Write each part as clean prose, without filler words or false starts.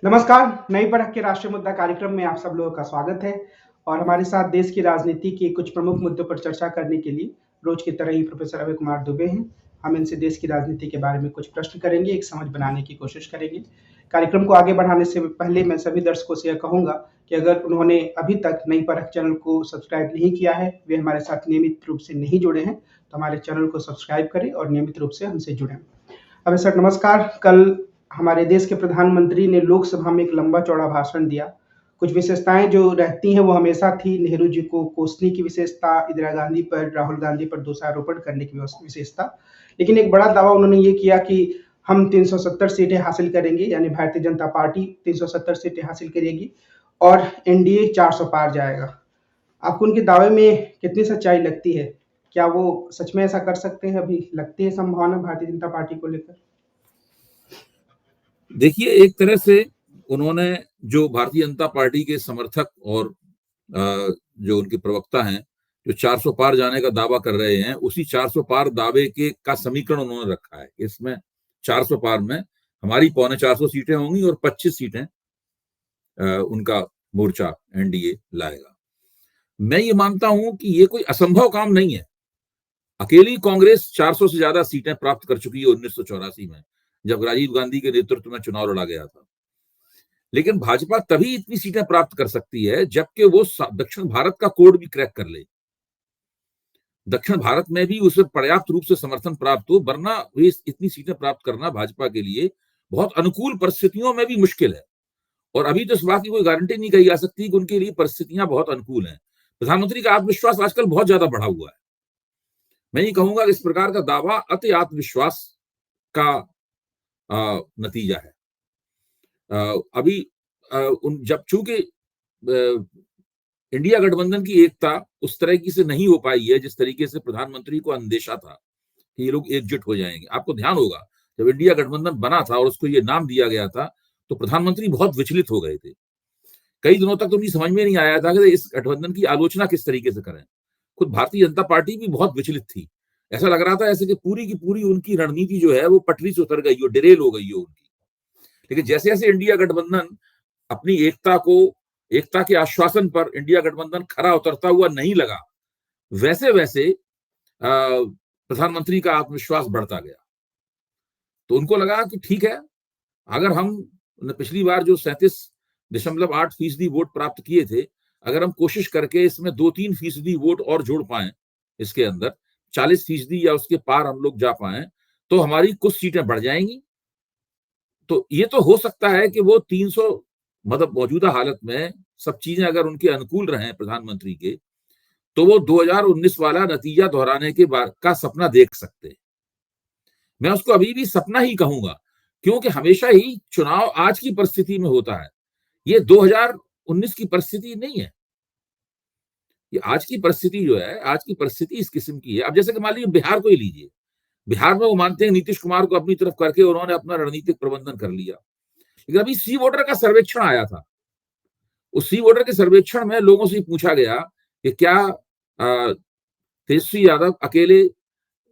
नमस्कार, नई परख के राष्ट्रीय मुद्दा कार्यक्रम में आप सब लोगों का स्वागत है और हमारे साथ देश की राजनीति के कुछ प्रमुख मुद्दों पर चर्चा करने के लिए रोज की तरह ही प्रोफेसर अभय कुमार दुबे हैं। हम इनसे देश की राजनीति के बारे में कुछ प्रश्न करेंगे, एक समझ बनाने की कोशिश करेंगे। कार्यक्रम को आगे बढ़ाने से पहले मैं सभी दर्शकों से यह कहूँगा कि अगर उन्होंने अभी तक नई परख चैनल को सब्सक्राइब नहीं किया है, वे हमारे साथ नियमित रूप से नहीं जुड़े हैं, तो हमारे चैनल को सब्सक्राइब करें और नियमित रूप से हमसे जुड़ें। अभय सर नमस्कार। कल हमारे देश के प्रधानमंत्री ने लोकसभा में एक लंबा चौड़ा भाषण दिया। कुछ विशेषताएं जो रहती हैं वो हमेशा थी, नेहरू जी को कोसने की विशेषता, इंदिरा गांधी पर, राहुल गांधी पर दोषारोपण करने की विशेषता। लेकिन एक बड़ा दावा उन्होंने ये किया कि हम 370 सीटें हासिल करेंगे, यानी भारतीय जनता पार्टी 370 सीटें हासिल करेगी और एनडीए 400 पार जाएगा। आपको उनके दावे में कितनी सच्चाई लगती है? क्या वो सच में ऐसा कर सकते हैं? अभी लगती है संभावना भारतीय जनता पार्टी को लेकर? देखिए, एक तरह से उन्होंने जो भारतीय जनता पार्टी के समर्थक और जो उनके प्रवक्ता हैं, जो 400 पार जाने का दावा कर रहे हैं, उसी 400 पार दावे का समीकरण उन्होंने रखा है। इसमें 400 पार में हमारी 450 सीटें होंगी और 25 सीटें उनका मोर्चा एनडीए लाएगा। मैं ये मानता हूं कि ये कोई असंभव काम नहीं है। अकेली कांग्रेस 400 से ज्यादा सीटें प्राप्त कर चुकी है 1984 में, जब राजीव गांधी के नेतृत्व में चुनाव लड़ा गया था। लेकिन भाजपा तभी इतनी सीटें प्राप्त कर सकती है जबकि वो दक्षिण भारत का कोड भी क्रैक कर ले, दक्षिण भारत में भी उसे पर्याप्त रूप से समर्थन प्राप्त हो, वरना वे इतनी सीटें प्राप्त करना भाजपा के लिए बहुत अनुकूल परिस्थितियों में भी मुश्किल है। और अभी तो इस बात की कोई गारंटी नहीं कही जा सकती कि उनके लिए परिस्थितियां बहुत अनुकूल हैं। प्रधानमंत्री का आत्मविश्वास आजकल बहुत ज्यादा बढ़ा हुआ है। मैं ये कहूंगा कि इस प्रकार का दावा अति आत्मविश्वास का नतीजा है। अभी जब चूंकि इंडिया गठबंधन की एकता उस तरीके से नहीं हो पाई है जिस तरीके से प्रधानमंत्री को अंदेशा था कि ये लोग एकजुट हो जाएंगे। आपको ध्यान होगा जब इंडिया गठबंधन बना था और उसको ये नाम दिया गया था तो प्रधानमंत्री बहुत विचलित हो गए थे। कई दिनों तक तो उन्हें समझ में नहीं आया था कि इस गठबंधन की आलोचना किस तरीके से करें। खुद भारतीय जनता पार्टी भी बहुत विचलित थी। ऐसा लग रहा था ऐसे कि पूरी की पूरी उनकी रणनीति जो है वो पटरी से उतर गई हो, डिरेल हो गई हो उनकी। लेकिन जैसे जैसे इंडिया गठबंधन अपनी एकता के आश्वासन पर इंडिया गठबंधन खरा उतरता हुआ नहीं लगा, वैसे वैसे प्रधानमंत्री का आत्मविश्वास बढ़ता गया। तो उनको लगा कि ठीक है, अगर हम पिछली बार जो 37.8% वोट प्राप्त किए थे, अगर हम कोशिश करके इसमें 2-3% वोट और जोड़ पाए, इसके अंदर 40% या उसके पार हम लोग जा पाए, तो हमारी कुछ सीटें बढ़ जाएंगी। तो ये तो हो सकता है कि वो 300 मतलब मौजूदा हालत में सब चीजें अगर उनके अनुकूल रहे प्रधानमंत्री के, तो वो 2019 वाला नतीजा दोहराने के बाद का सपना देख सकते हैं। मैं उसको अभी भी सपना ही कहूंगा, क्योंकि हमेशा ही चुनाव आज की परिस्थिति में होता है। ये 2019 की परिस्थिति नहीं है। ये आज की परिस्थिति जो है, आज की परिस्थिति इस किस्म की है। अब जैसे कि मान लीजिए बिहार को ही लीजिए, बिहार में वो मानते हैं नीतीश कुमार को अपनी तरफ करके उन्होंने अपना रणनीतिक प्रबंधन कर लिया। लेकिन अभी सी वोटर का सर्वेक्षण आया था। उस सी वोटर के सर्वेक्षण में लोगों से पूछा गया कि क्या तेजस्वी यादव अकेले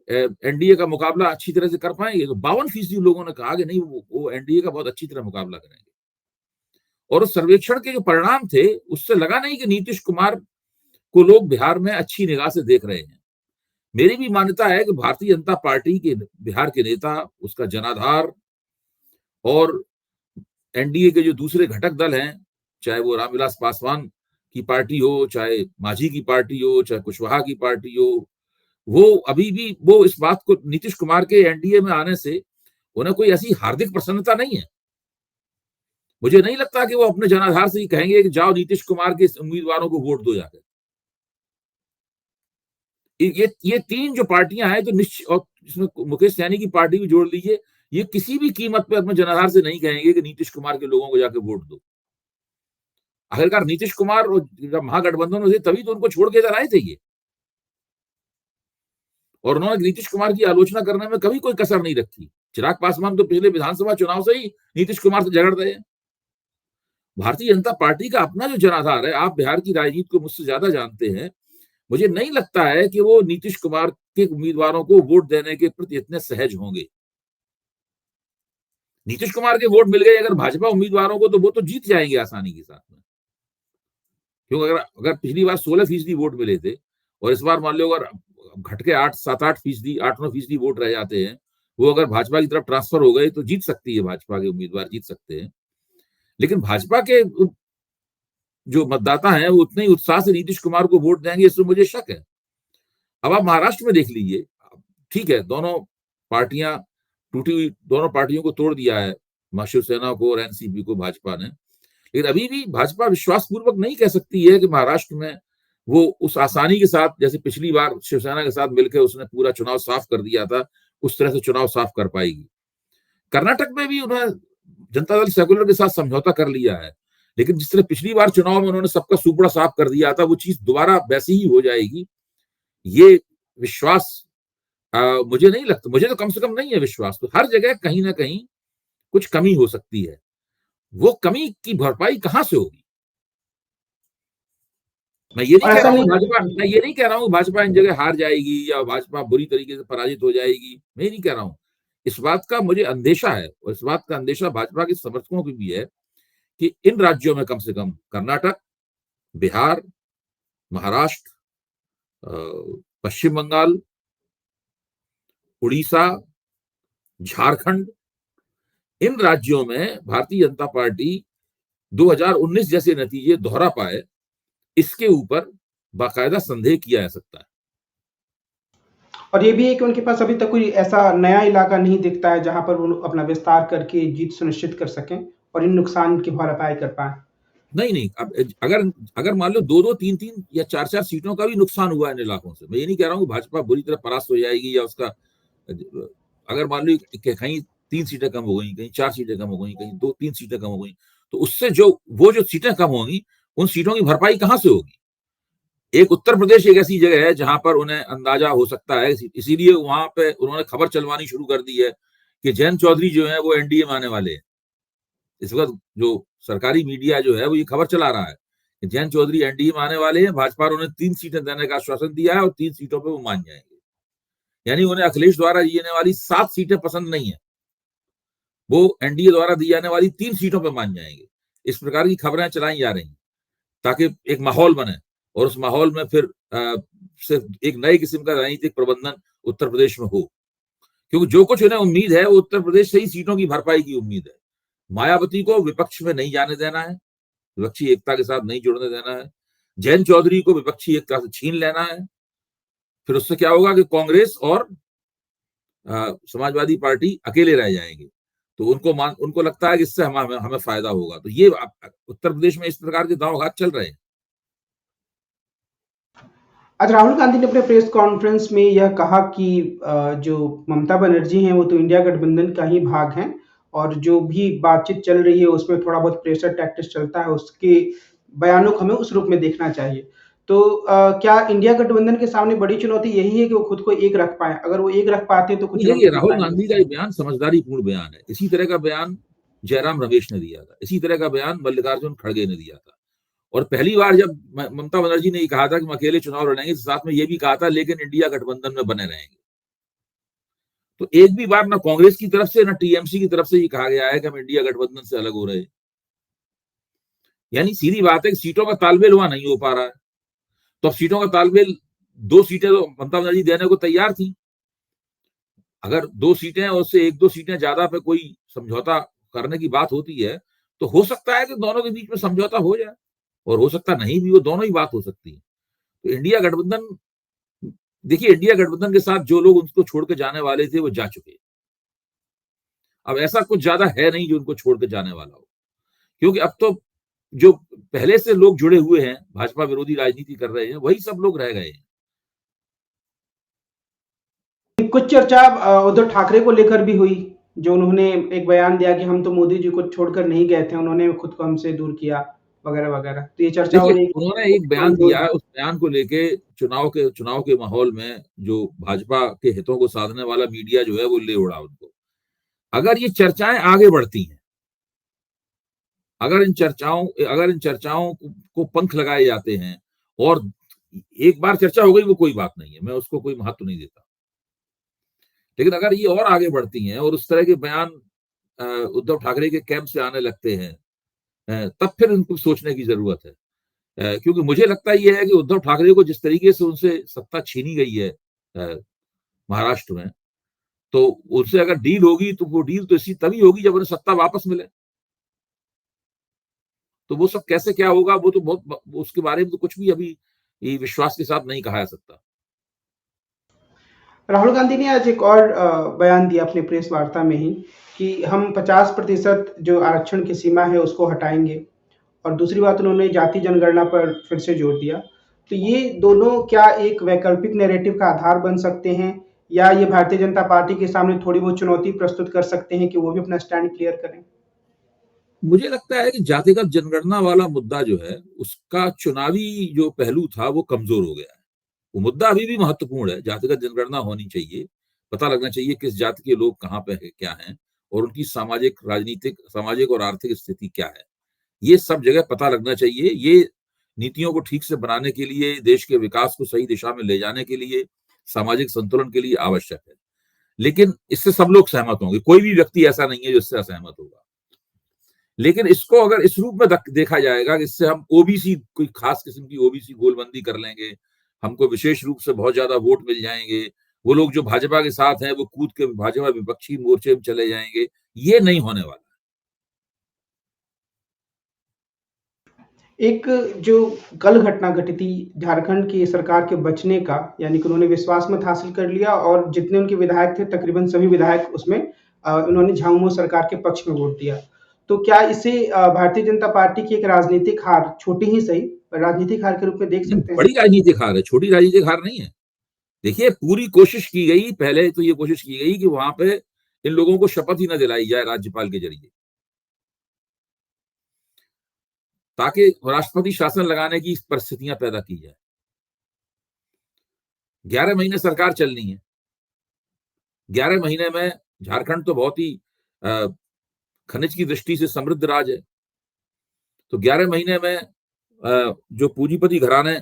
एनडीए का मुकाबला अच्छी तरह से कर पाएंगे। तो 52% लोगों ने कहा कि नहीं, वो एनडीए का बहुत अच्छी तरह मुकाबला करेंगे। और उस सर्वेक्षण के जो परिणाम थे उससे लगा नहीं कि नीतीश कुमार को लोग बिहार में अच्छी निगाह से देख रहे हैं। मेरी भी मान्यता है कि भारतीय जनता पार्टी के बिहार के नेता, उसका जनाधार और एनडीए के जो दूसरे घटक दल हैं, चाहे वो रामविलास पासवान की पार्टी हो, चाहे मांझी की पार्टी हो, चाहे कुशवाहा की पार्टी हो, वो अभी भी वो इस बात को नीतीश कुमार के एनडीए में आने से उन्हें कोई ऐसी हार्दिक प्रसन्नता नहीं है। मुझे नहीं लगता कि वो अपने जनाधार से ही कहेंगे कि जाओ नीतीश कुमार के उम्मीदवारों को वोट दो जाकर। ये तीन जो पार्टियां हैं तो निश्चित, और इसमें मुकेश सैनी की पार्टी भी जोड़ लीजिए, ये किसी भी कीमत पर अपने जनाधार से नहीं कहेंगे कि नीतीश कुमार के लोगों को जाके वोट दो। आखिरकार नीतीश कुमार और महागठबंधन में थे तभी तो उनको छोड़ के इधर आए थे ये, और उन्होंने नीतीश कुमार की आलोचना करने में कभी कोई कसर नहीं रखी। चिराग पासवान तो पिछले विधानसभा चुनाव से ही नीतीश कुमार से झगड़ रहे हैं। भारतीय जनता पार्टी का अपना जो जनाधार है, आप बिहार की राजनीति को मुझसे ज्यादा जानते हैं, मुझे नहीं लगता है कि वो नीतीश कुमार के उम्मीदवारों को वोट देने के प्रति इतने सहज होंगे। नीतीश कुमार के वोट मिल गए अगर भाजपा उम्मीदवारों को, तो वो तो जीत जाएंगे आसानी के साथ में। क्योंकि अगर अगर पिछली बार 16% वोट मिले थे और इस बार मान लो अगर घट के 8-7-8%, 8-9% वोट रह जाते हैं, वो अगर भाजपा की तरफ ट्रांसफर हो गए तो जीत सकती है, भाजपा के उम्मीदवार जीत सकते हैं। लेकिन भाजपा के जो मतदाता हैं वो उतने ही उत्साह से नीतीश कुमार को वोट देंगे, इसमें मुझे शक है। अब आप महाराष्ट्र में देख लीजिए, ठीक है, दोनों पार्टियां टूटी हुई, दोनों पार्टियों को तोड़ दिया है, शिवसेना को और एनसीपी को भाजपा ने। लेकिन अभी भी भाजपा विश्वास पूर्वक नहीं कह सकती है कि महाराष्ट्र में वो उस आसानी के साथ, जैसे पिछली बार शिवसेना के साथ मिलकर उसने पूरा चुनाव साफ कर दिया था, उस तरह से चुनाव साफ कर पाएगी। कर्नाटक में भी उन्होंने जनता दल सेकुलर के साथ समझौता कर लिया है, लेकिन जिस तरह पिछली बार चुनाव में उन्होंने सबका सुपड़ा साफ कर दिया था, वो चीज दोबारा वैसी ही हो जाएगी, ये विश्वास मुझे नहीं लगता। मुझे तो कम से कम नहीं है विश्वास। तो हर जगह कहीं ना कहीं कुछ कमी हो सकती है, वो कमी की भरपाई कहां से होगी? मैं ये नहीं और कह ऐसा रहा हूँ नहीं, भाजपा, मैं ये नहीं कह रहा हूँ भाजपा इन जगह हार जाएगी या भाजपा बुरी तरीके से पराजित हो जाएगी, मैं नहीं कह रहा हूँ। इस बात का मुझे अंदेशा है, और इस बात का अंदेशा भाजपा के समर्थकों की भी है, कि इन राज्यों में कम से कम कर्नाटक, बिहार, महाराष्ट्र, पश्चिम बंगाल, उड़ीसा, झारखंड, इन राज्यों में भारतीय जनता पार्टी 2019 जैसे नतीजे दोहरा पाए, इसके ऊपर बाकायदा संदेह किया जा सकता है। और ये भी है कि उनके पास अभी तक कोई ऐसा नया इलाका नहीं दिखता है जहां पर वो अपना विस्तार करके जीत सुनिश्चित कर सकें और इन नुकसान की भरपाई कर पाए। नहीं नहीं, अब अगर अगर मान लो 2-2, 3-3 या 4-4 सीटों का भी नुकसान हुआ इन इलाकों से, मैं ये नहीं कह रहा हूँ भाजपा बुरी तरह परास्त हो जाएगी या उसका, अगर मान लो कहीं 3 सीटें कम हो गई, कहीं 4 सीटें कम हो गई, कहीं 2-3 सीटें कम हो गई, तो उससे जो सीटें कम होंगी, उन सीटों की भरपाई कहां से होगी? एक उत्तर प्रदेश एक ऐसी जगह है जहां पर उन्हें अंदाजा हो सकता है, इसीलिए वहां पे उन्होंने खबर चलवानी शुरू कर दी है कि जयंत चौधरी जो है वो एनडीए में आने वाले हैं। इस वक्त जो सरकारी मीडिया जो है वो ये खबर चला रहा है कि जयंत चौधरी एनडीए में आने वाले हैं, भाजपा ने उन्हें 3 सीटें देने का आश्वासन दिया है और 3 सीटों पे वो मान जाएंगे। यानी उन्हें अखिलेश द्वारा दी जाने वाली 7 सीटें पसंद नहीं है, वो एनडीए द्वारा दी जाने वाली 3 सीटों पे मान जाएंगे। इस प्रकार की खबरें चलाई जा रही हैं ताकि एक माहौल बने, और उस माहौल में फिर सिर्फ एक नए किस्म का राजनीतिक प्रबंधन उत्तर प्रदेश में हो, क्योंकि जो कुछ उन्हें उम्मीद है वो उत्तर प्रदेश से ही सीटों की भरपाई की उम्मीद है। मायावती को विपक्ष में नहीं जाने देना है, विपक्षी एकता के साथ नहीं जुड़ने देना है। जयंत चौधरी को विपक्षी एकता से छीन लेना है। फिर उससे क्या होगा कि कांग्रेस और समाजवादी पार्टी अकेले रह जाएंगे, तो उनको लगता है कि इससे हमें फायदा होगा। तो ये उत्तर प्रदेश में इस प्रकार के दांव घात चल रहे हैं। आज राहुल गांधी ने अपने प्रेस कॉन्फ्रेंस में यह कहा कि जो ममता बनर्जी हैं वो तो इंडिया गठबंधन का ही भाग हैं और जो भी बातचीत चल रही है उसमें थोड़ा बहुत प्रेशर टैक्टिक्स चलता है, उसके बयानों को हमें उस रूप में देखना चाहिए। तो क्या इंडिया गठबंधन के सामने बड़ी चुनौती यही है कि वो खुद को एक रख पाए? अगर वो एक रख पाते तो कुछ देखिए, रमती राहुल दिखाई गांधी का ये बयान समझदारी पूर्ण बयान है। इसी तरह का बयान जयराम रमेश ने दिया था, इसी तरह का बयान मल्लिकार्जुन खड़गे ने दिया था। और पहली बार जब ममता बनर्जी ने कहा था कि हम अकेले चुनाव लड़ेंगे, साथ में ये भी कहा था लेकिन इंडिया गठबंधन में बने रहेंगे। तो एक भी बार ना कांग्रेस की तरफ से ना टीएमसी की तरफ से ये कहा गया है कि हम इंडिया गठबंधन से अलग हो रहे हैं। यानी सीधी बात है कि सीटों का तालमेल वहां नहीं हो पा रहा है। तो अब सीटों का तालमेल, 2 सीटें तो ममता बनर्जी देने को तैयार थी। अगर 2 सीटें और उससे 1-2 सीटें ज्यादा पे कोई समझौता करने की बात होती है, तो हो सकता है कि दोनों के बीच में समझौता हो जाए, और हो सकता नहीं भी, वो दोनों ही बात हो सकती है। तो इंडिया गठबंधन, देखिए इंडिया गठबंधन के साथ जो लोग उनको छोड़ के जाने वाले थे वो जा चुके। अब ऐसा कुछ ज्यादा है नहीं जो उनको छोड़ के जाने वाला हो, क्योंकि अब तो जो पहले से लोग जुड़े हुए हैं, भाजपा विरोधी राजनीति कर रहे हैं, वही सब लोग रह गए हैं। कुछ चर्चा उद्धव ठाकरे को लेकर भी हुई, जो उन्होंने एक बयान दिया कि हम तो मोदी जी को छोड़कर नहीं गए थे, उन्होंने खुद को हमसे दूर किया वगैरह वगैरह। तो ये चर्चा हो देखिए, रही उन्होंने एक बयान दिया, उस बयान को लेके चुनाव के माहौल में जो भाजपा के हितों को साधने वाला मीडिया जो है वो ले उड़ा उनको। अगर ये चर्चाएं आगे बढ़ती हैं, अगर इन चर्चाओं को पंख लगाए जाते हैं, और एक बार चर्चा हो गई वो कोई बात नहीं है, मैं उसको कोई महत्व नहीं देता। लेकिन अगर ये और आगे बढ़ती हैं और उस तरह के बयान उद्धव ठाकरे के कैंप से आने लगते हैं, तब फिर उनको सोचने की जरूरत है। क्योंकि मुझे लगता ये है कि उद्धव ठाकरे को जिस तरीके से उनसे सत्ता छीनी गई है महाराष्ट्र में, तो उनसे अगर डील होगी तो वो डील तो इसी तभी होगी जब उन्हें सत्ता वापस मिले। तो वो सब कैसे क्या होगा वो तो बहुत, उसके बारे में तो कुछ भी अभी विश्वास के साथ नहीं कहा जा सकता। राहुल गांधी ने आज एक और बयान दिया अपनी प्रेस वार्ता में ही कि हम 50% जो आरक्षण की सीमा है उसको हटाएंगे, और दूसरी बात उन्होंने जाति जनगणना पर फिर से जोर दिया। तो ये दोनों क्या एक वैकल्पिक नैरेटिव का आधार बन सकते हैं, या ये भारतीय जनता पार्टी के सामने थोड़ी बहुत चुनौती प्रस्तुत कर सकते हैं कि वो भी अपना स्टैंड क्लियर करें? मुझे लगता है कि जातिगत जनगणना वाला मुद्दा जो है उसका चुनावी जो पहलू था वो कमजोर हो गया है। वो मुद्दा अभी भी महत्वपूर्ण है, जातिगत जनगणना होनी चाहिए, पता लगना चाहिए किस जाति के लोग कहाँ पे है, क्या हैं, और उनकी सामाजिक, राजनीतिक, सामाजिक और आर्थिक स्थिति क्या है। ये सब जगह पता लगना चाहिए। ये नीतियों को ठीक से बनाने के लिए, देश के विकास को सही दिशा में ले जाने के लिए, सामाजिक संतुलन के लिए आवश्यक है। लेकिन इससे सब लोग सहमत होंगे, कोई भी व्यक्ति ऐसा नहीं है जो इससे असहमत होगा। लेकिन इसको अगर इस रूप में देखा जाएगा कि इससे हम ओबीसी, कोई खास किस्म की ओबीसी गोलबंदी कर लेंगे, हमको विशेष रूप से बहुत ज्यादा वोट मिल जाएंगे, वो लोग जो भाजपा के साथ हैं वो कूद के भाजपा विपक्षी मोर्चे में चले जाएंगे, ये नहीं होने वाला। एक जो कल घटना घटी थी झारखंड की सरकार के बचने का, यानी कि उन्होंने विश्वास मत हासिल कर लिया और जितने उनके विधायक थे तकरीबन सभी विधायक उसमें उन्होंने झामुमो सरकार के पक्ष में वोट दिया। तो क्या इसे भारतीय जनता पार्टी की एक राजनीतिक हार, छोटी ही सही राजनीतिक हार के रूप में देख सकते हैं? बड़ी राजनीतिक हार है, छोटी राजनीतिक हार नहीं है। देखिए, पूरी कोशिश की गई, पहले तो ये कोशिश की गई कि वहां पे इन लोगों को शपथ ही ना दिलाई जाए राज्यपाल के जरिए, ताकि राष्ट्रपति शासन लगाने की परिस्थितियां पैदा की जाए। 11 महीने सरकार चलनी है। 11 महीने में झारखंड तो बहुत ही खनिज की दृष्टि से समृद्ध राज्य है। तो 11 महीने में जो पूंजीपति घराने,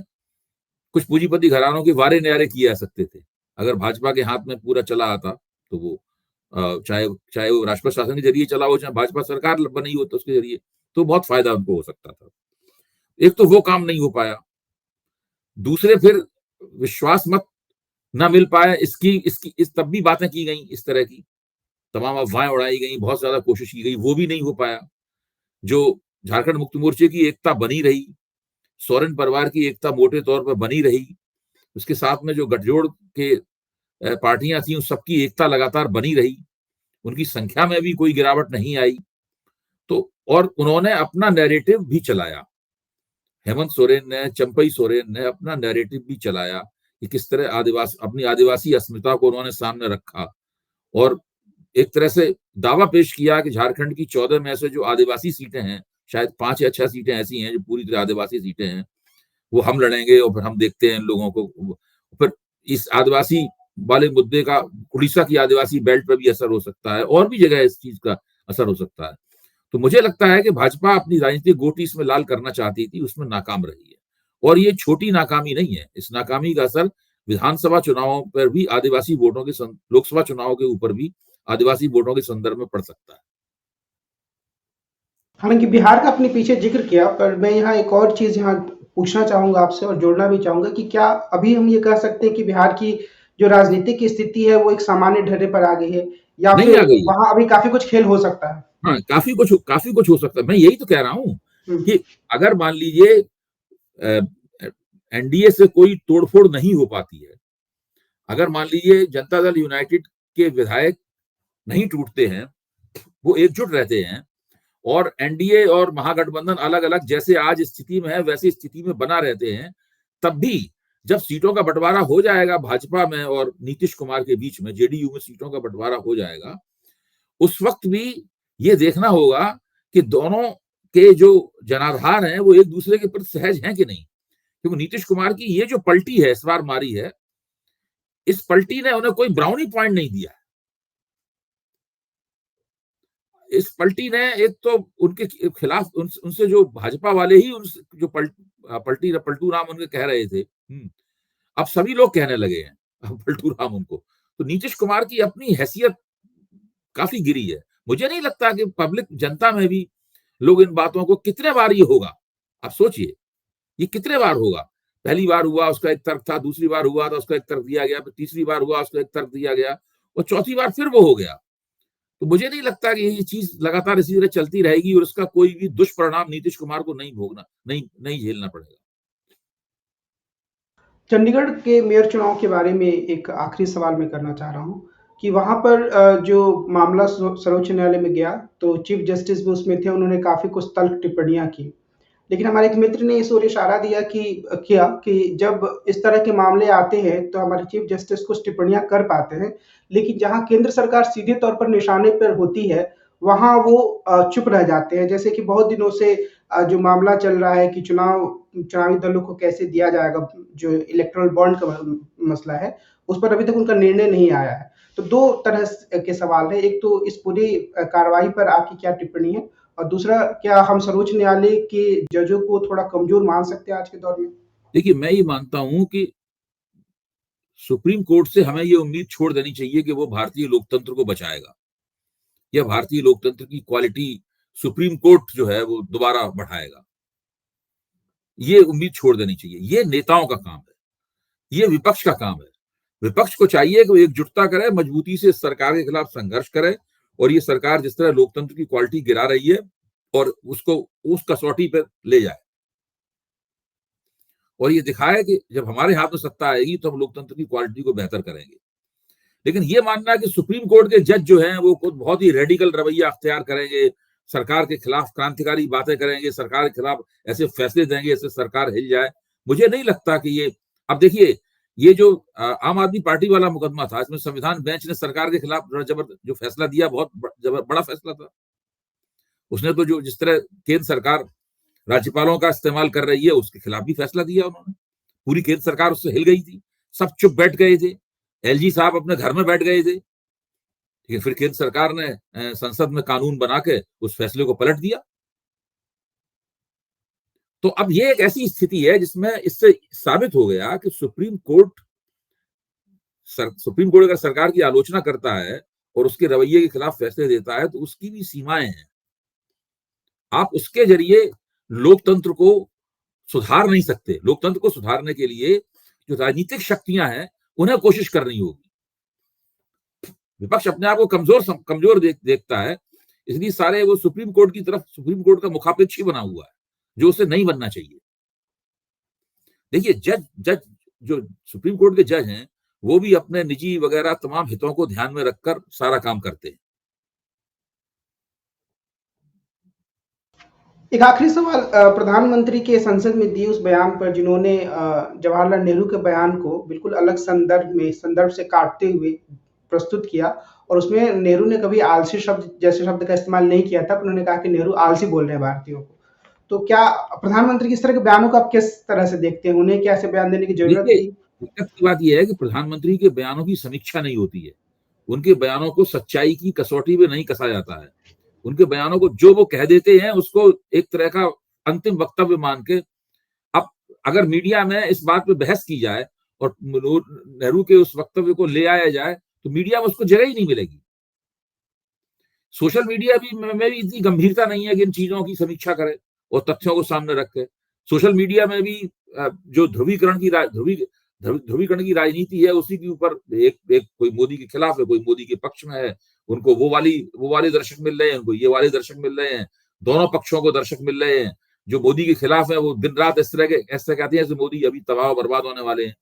कुछ पूंजीपति घरानों के वारे न्यारे किए जा सकते थे अगर भाजपा के हाथ में पूरा चला आता, तो वो चाहे चाहे वो राष्ट्रपति शासन के जरिए चला हो, चाहे भाजपा सरकार बनी हो तो उसके जरिए, तो बहुत फायदा उनको हो सकता था। एक तो वो काम नहीं हो पाया, दूसरे फिर विश्वास मत ना मिल पाया, इस तब भी बातें की गई, इस तरह की तमाम अफवाहें उड़ाई गई, बहुत ज्यादा कोशिश की गई, वो भी नहीं हो पाया। जो झारखंड मुक्ति मोर्चे की एकता बनी रही, सोरेन परिवार की एकता मोटे तौर पर बनी रही, उसके साथ में जो गठजोड़ के पार्टियां थी उन सबकी एकता लगातार बनी रही, उनकी संख्या में भी कोई गिरावट नहीं आई। तो और उन्होंने अपना नैरेटिव भी चलाया, हेमंत सोरेन ने, चंपई सोरेन ने अपना नैरेटिव भी चलाया कि किस तरह अपनी आदिवासी अस्मिता को उन्होंने सामने रखा, और एक तरह से दावा पेश किया कि झारखंड की 14 में से जो आदिवासी सीटें हैं, शायद 5 या 6 सीटें ऐसी हैं जो पूरी तरह आदिवासी सीटें हैं, वो हम लड़ेंगे, और फिर हम देखते हैं इन लोगों को। फिर इस आदिवासी वाले मुद्दे का उड़ीसा की आदिवासी बेल्ट पर भी असर हो सकता है, और भी जगह इस चीज का असर हो सकता है। तो मुझे लगता है कि भाजपा अपनी राजनीतिक गोटी इसमें लाल करना चाहती थी, उसमें नाकाम रही है, और ये छोटी नाकामी नहीं है। इस नाकामी का असर विधानसभा चुनावों पर भी, आदिवासी वोटों के, लोकसभा चुनाव के ऊपर भी आदिवासी वोटों के संदर्भ में पड़ सकता है। हालांकि बिहार का अपने पीछे जिक्र किया, पर मैं यहाँ एक और चीज यहाँ पूछना चाहूंगा आपसे और जोड़ना भी चाहूंगा कि क्या अभी हम ये कह सकते हैं कि बिहार की जो राजनीतिक स्थिति है वो एक सामान्य ढर्रे पर आ गई है, या नहीं फिर आ गई है। वहां अभी काफी कुछ खेल हो सकता है? हाँ, काफी कुछ हो सकता है। मैं यही तो कह रहा हूं हम्म। कि अगर मान लीजिए एनडीए से कोई तोड़फोड़ नहीं हो पाती है, अगर मान लीजिए जनता दल यूनाइटेड के विधायक नहीं टूटते हैं, वो एकजुट रहते हैं, और एनडीए और महागठबंधन अलग अलग जैसे आज स्थिति में है वैसी स्थिति में बना रहते हैं, तब भी जब सीटों का बंटवारा हो जाएगा भाजपा में और नीतीश कुमार के बीच में, जेडीयू में सीटों का बंटवारा हो जाएगा, उस वक्त भी ये देखना होगा कि दोनों के जो जनाधार हैं वो एक दूसरे के प्रति सहज हैं कि नहीं। क्योंकि नीतीश कुमार की ये जो पलटी है, इस बार मारी है, इस पलटी ने उन्हें कोई ब्राउनी पॉइंट नहीं दिया। इस पलटी ने एक तो उनके खिलाफ उनसे जो भाजपा वाले ही जो पलटू राम उनके कह रहे थे, अब सभी लोग कहने लगे हैं अब पलटू राम उनको। तो नीतीश कुमार की अपनी हैसियत काफी गिरी है। मुझे नहीं लगता कि पब्लिक जनता में भी लोग इन बातों को, कितने बार ये होगा आप सोचिए, ये कितने बार होगा। पहली बार हुआ उसका एक तर्क था, दूसरी बार हुआ तो उसका एक तर्क दिया गया, फिर तीसरी बार हुआ उसका एक तर्क दिया गया, और चौथी बार फिर वो हो गया। तो मुझे नहीं लगता कि ये चीज लगातार इसी तरह चलती रहेगी और इसका कोई भी दुष्परिणाम नीतीश कुमार को नहीं झेलना पड़ेगा। चंडीगढ़ के मेयर चुनाव के बारे में एक आखिरी सवाल मैं करना चाह रहा हूँ कि वहाँ पर जो मामला सर्वोच्च न्यायालय में गया, तो चीफ जस्टिस भी उसमें थे, उन्होंने काफ़ी कुछ तल्ख टिप्पणियाँ की। लेकिन हमारे एक मित्र ने इस ओर इशारा किया कि जब इस तरह के मामले आते हैं, तो हमारे चीफ जस्टिस कुछ टिप्पणियाँ कर पाते हैं, लेकिन जहाँ केंद्र सरकार सीधे तौर पर निशाने पर होती है, वहाँ वो चुप रह जाते हैं। जैसे कि बहुत दिनों से जो मामला चल रहा है कि चुनावी दलों को कैसे दिया जाएगा, जो इलेक्टोरल बॉन्ड का मसला है, उस पर अभी तक उनका निर्णय नहीं आया है। तो 2 तरह के सवाल हैं। एक तो इस पूरी कार्रवाई पर आपकी क्या टिप्पणी है? और दूसरा, क्या हम सर्वोच्च न्यायालय के जजों को थोड़ा कमजोर मान सकते हैं आज के दौर में? देखिए, मैं ये मानता हूं कि सुप्रीम कोर्ट से हमें ये उम्मीद छोड़ देनी चाहिए कि वो भारतीय लोकतंत्र को बचाएगा या भारतीय लोकतंत्र की क्वालिटी सुप्रीम कोर्ट जो है वो दोबारा बढ़ाएगा। ये उम्मीद छोड़ देनी चाहिए। ये नेताओं का काम है, ये विपक्ष का काम है। विपक्ष को चाहिए कि वो एकजुटता करे, मजबूती से सरकार के खिलाफ संघर्ष करे, और ये सरकार जिस तरह लोकतंत्र की क्वालिटी गिरा रही है और उसको उस कसौटी पर ले जाए और ये दिखाए कि जब हमारे हाथ में सत्ता आएगी तो हम लोकतंत्र की क्वालिटी को बेहतर करेंगे। लेकिन ये मानना है कि सुप्रीम कोर्ट के जज जो हैं वो खुद बहुत ही रेडिकल रवैया अख्तियार करेंगे, सरकार के खिलाफ क्रांतिकारी बातें करेंगे, सरकार के खिलाफ ऐसे फैसले देंगे ऐसे सरकार हिल जाए, मुझे नहीं लगता कि ये। अब देखिए, ये जो आम आदमी पार्टी वाला मुकदमा था, इसमें संविधान बेंच ने सरकार के खिलाफ जबरदस्त जो फैसला दिया, बहुत बड़ा फैसला था। उसने तो जो जिस तरह केंद्र सरकार राज्यपालों का इस्तेमाल कर रही है उसके खिलाफ भी फैसला दिया उन्होंने। पूरी केंद्र सरकार उससे हिल गई थी, सब चुप बैठ गए थे, एलजी साहब अपने घर में बैठ गए थे। लेकिन फिर केंद्र सरकार ने संसद में कानून बना के उस फैसले को पलट दिया। तो अब ये एक ऐसी स्थिति है जिसमें इससे साबित हो गया कि सुप्रीम कोर्ट अगर सरकार की आलोचना करता है और उसके रवैये के खिलाफ फैसले देता है तो उसकी भी सीमाएं हैं। आप उसके जरिए लोकतंत्र को सुधार नहीं सकते। लोकतंत्र को सुधारने के लिए जो राजनीतिक शक्तियां हैं उन्हें कोशिश करनी होगी। विपक्ष अपने आप को कमजोर देखता है, इसलिए सारे वो सुप्रीम कोर्ट का मुखापेक्षी बना हुआ है, जो उसे नहीं बनना चाहिए। देखिए, जज जो सुप्रीम कोर्ट के जज हैं वो भी अपने निजी वगैरह तमाम हितों को ध्यान में रखकर सारा काम करते हैं। एक आखिरी सवाल, प्रधानमंत्री के संसद में दिए उस बयान पर, जिन्होंने जवाहरलाल नेहरू के बयान को बिल्कुल अलग संदर्भ से काटते हुए प्रस्तुत किया, और उसमें नेहरू ने कभी आलसी जैसे शब्द का इस्तेमाल नहीं किया था, उन्होंने कहा कि नेहरू आलसी बोल रहे हैं भारतीयों को। तो क्या प्रधानमंत्री की इस तरह के बयानों को आप किस तरह से देखते हैं? उन्हें क्या ऐसे बयान देने की जरूरत थी? दिक्कत की बात यह है कि प्रधानमंत्री के बयानों की समीक्षा नहीं होती है। उनके बयानों को सच्चाई की कसौटी में नहीं कसा जाता है। उनके बयानों को जो वो कह देते हैं उसको एक तरह का अंतिम वक्तव्य मान के, अब अगर मीडिया में इस बात पे बहस की जाए और नेहरू के उस वक्तव्य को ले आया जाए तो मीडिया में उसको जगह ही नहीं मिलेगी। सोशल मीडिया में भी इतनी गंभीरता नहीं है कि इन चीजों की समीक्षा करे और तथ्यों को सामने रख के। सोशल मीडिया में भी जो ध्रुवीकरण की राजनीति है, उसी के ऊपर एक कोई मोदी के खिलाफ है, कोई मोदी के पक्ष में है, उनको वो वाले दर्शक मिल रहे हैं, उनको ये वाले दर्शक मिल रहे हैं, दोनों पक्षों को दर्शक मिल रहे हैं। जो मोदी के खिलाफ है वो दिन रात ऐसे कहते हैं मोदी अभी तबाह बर्बाद होने वाले हैं।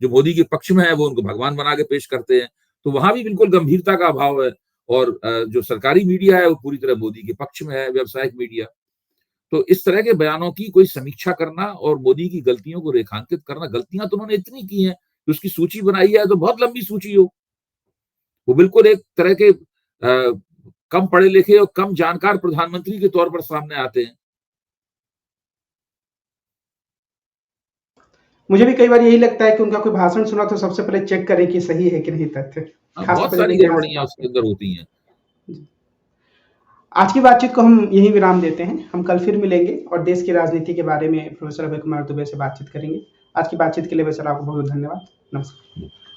जो मोदी के पक्ष में है वो उनको भगवान बना के पेश करते हैं। तो वहां भी बिल्कुल गंभीरता का अभाव है। और जो सरकारी मीडिया है वो पूरी तरह मोदी के पक्ष में है, व्यावसायिक मीडिया। तो इस तरह के बयानों की कोई समीक्षा करना और मोदी की गलतियों को रेखांकित करना, गलतियां तो उन्होंने इतनी की हैं कि उसकी सूची बनाई है तो बहुत लंबी सूची हो। वो बिल्कुल एक तरह के कम पढ़े लिखे और कम जानकार प्रधानमंत्री के तौर पर सामने आते हैं। मुझे भी कई बार यही लगता है कि उनका कोई भाषण सुना तो सबसे पहले चेक करें कि सही है कि नहीं तथ्य। बहुत सारी गड़बड़ियां उसके अंदर होती हैं। आज की बातचीत को हम यहीं विराम देते हैं। हम कल फिर मिलेंगे और देश की राजनीति के बारे में प्रोफेसर अभय कुमार दुबे से बातचीत करेंगे। आज की बातचीत के लिए सर आपको बहुत धन्यवाद। नमस्कार।